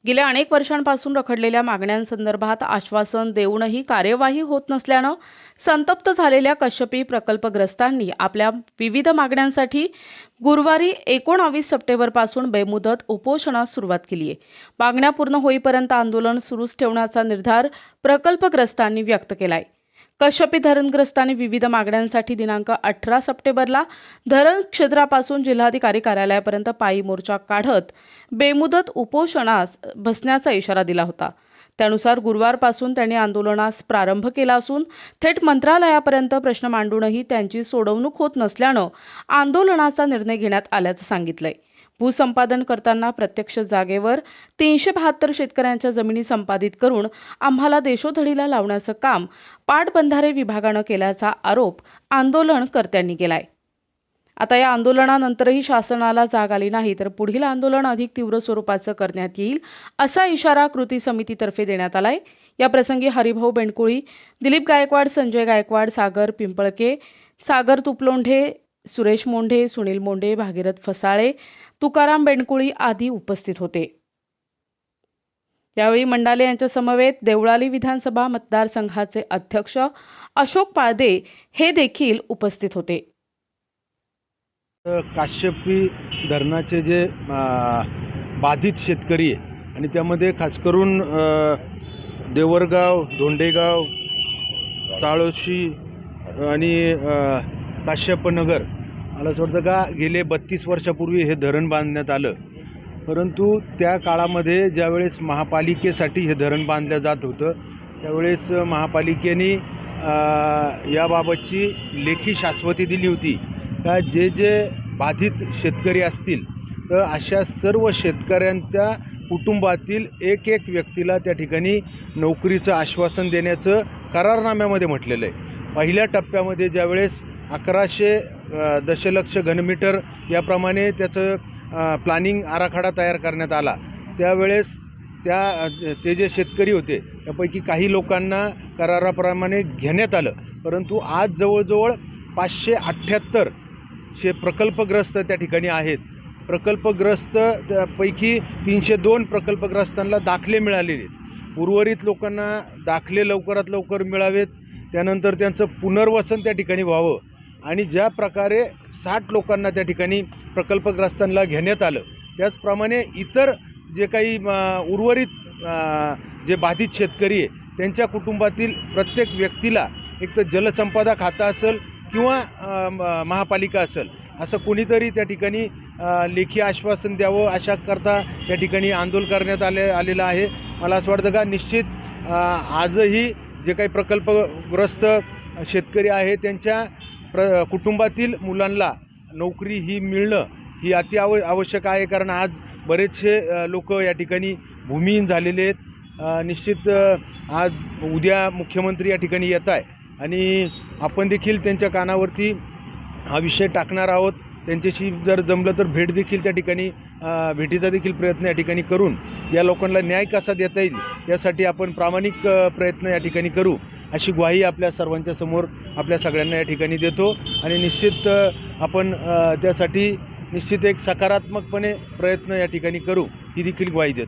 गेल्या अनेक वर्षांपासून रखडलेल्या मागण्यांसंदर्भात आश्वासन देऊनही कार्यवाही होत नसल्यानं संतप्त झालेल्या कश्यपी प्रकल्पग्रस्तांनी आपल्या विविध मागण्यांसाठी गुरुवारी 19 सप्टेंबरपासून बेमुदत उपोषणास सुरुवात केली आहे। मागण्या पूर्ण होईपर्यंत आंदोलन सुरूच ठेवण्याचा निर्धार प्रकल्पग्रस्तांनी व्यक्त केला आहे। कश्यपी धरणग्रस्तांनी विविध मागण्यांसाठी दिनांक 18 सप्टेंबरला धरण क्षेत्रापासून जिल्हाधिकारी कार्यालयापर्यंत पायी मोर्चा काढत बेमुदत उपोषणास बसण्याचा इशारा दिला होता। त्यानुसार गुरुवारपासून त्यांनी आंदोलनास प्रारंभ केला असून थेट मंत्रालयापर्यंत प्रश्न मांडूनही त्यांची सोडवणूक होत नसल्यानं आंदोलनाचा निर्णय घेण्यात आल्याचं सांगितलंय। भूसंपादन करताना प्रत्यक्ष जागेवर 372 शेतकऱ्यांच्या जमिनी संपादित करून आम्हाला देशोधडीला लावण्याचं काम पाटबंधारे विभागानं केल्याचा आरोप आंदोलनकर्त्यांनी केलाय। आता या आंदोलनानंतरही शासनाला जाग आली नाही तर पुढील आंदोलन अधिक तीव्र स्वरूपाचं करण्यात येईल असा इशारा कृती समितीतर्फे देण्यात आलाय। या प्रसंगी हरिभाऊ बेंडकुळी, दिलीप गायकवाड, संजय गायकवाड, सागर पिंपळके, सागर तुपलोंढे, सुरेश मोंढे, सुनील मोंढे, भागीरथ फसाळे, तुकाराम बेंडकुळी आदी उपस्थित होते। यावेळी मंडाले यांच्या समवेत देवळाली विधानसभा मतदारसंघाचे अध्यक्ष अशोक पाळदे हे देखील उपस्थित होते। काश्यपी धरणाचे जे बाधित शेतकरी आहे आणि त्यामध्ये खास करून देवरगाव, धोंडेगाव, ताळोशी आणि काश्यपनगर, मला असं वाटतं का गेले 32 वर्षापूर्वी हे धरण बांधण्यात आलं। परंतु त्या काळामध्ये ज्यावेळेस महापालिकेसाठी हे धरण बांधलं जात होतं त्यावेळेस महापालिकेने याबाबतची लेखी शाश्वती दिली होती का जे बाधित शेतकरी असतील तर अशा सर्व शेतकऱ्यांच्या कुटुंबातील एक व्यक्तीला त्या ठिकाणी नोकरीचं आश्वासन देण्याचं करारनाम्यामध्ये म्हटलेलं आहे। पहिल्या टप्प्यामध्ये ज्यावेळेस 1100 दशलक्ष घनमीटर याप्रमाणे त्याचं प्लॅनिंग आराखडा तयार करण्यात आला, त्यावेळेस ते जे शेतकरी होते त्यापैकी काही लोकांना कराराप्रमाणे घेण्यात आलं। परंतु आज जवळजवळ 578 प्रकल्पग्रस्त त्या ठिकाणी आहेत। प्रकल्पग्रस्त पैकी 302 प्रकल्पग्रस्तांना दाखले मिळालेले आहेत। उर्वरित लोकांना दाखले लवकरात लवकर मिळावेत, त्यानंतर त्यांचं पुनर्वसन त्या ठिकाणी व्हावं आणि ज्या प्रकारे 60 लोकांना त्या ठिकाणी प्रकल्पग्रस्तांना घेण्यात आलं त्याचप्रमाणे इतर जे काही उर्वरित जे बाधित शेतकरी आहे त्यांच्या कुटुंबातील प्रत्येक व्यक्तीला एक तर जलसंपदा खातं असेल किंवा महापालिका असेल असं कोणीतरी त्या ठिकाणी लेखी आश्वासन द्यावं अशा करता त्या ठिकाणी आंदोलन करण्यात आलेलं आहे। मला असं वाटतं का निश्चित आजही जे काही प्रकल्पग्रस्त शेतकरी आहे त्यांच्या कुटुंबातील मुलांना नोकरी ही मिळणं ही आवश्यक आहे, कारण आज बरेचसे लोक या ठिकाणी भूमिहीन झालेले आहेत। निश्चित आज उद्या मुख्यमंत्री या ठिकाणी येत आहे आणि आपण देखील त्यांच्या कानावरती हा विषय टाकणार आहोत। त्यांच्याशी जर जमलं तर भेट देखील त्या ठिकाणी भेटीचा देखील प्रयत्न या ठिकाणी करून या लोकांना न्याय कसा देता येईल यासाठी आपण प्रामाणिक प्रयत्न या ठिकाणी करू अशी ग्वाही आपल्या सर्वांच्या समोर आपल्या सगळ्यांना या ठिकाणी देतो आणि निश्चित आपण त्यासाठी निश्चित एक सकारात्मकपणे प्रयत्न या ठिकाणी करू ही देखील ग्वाही देतो।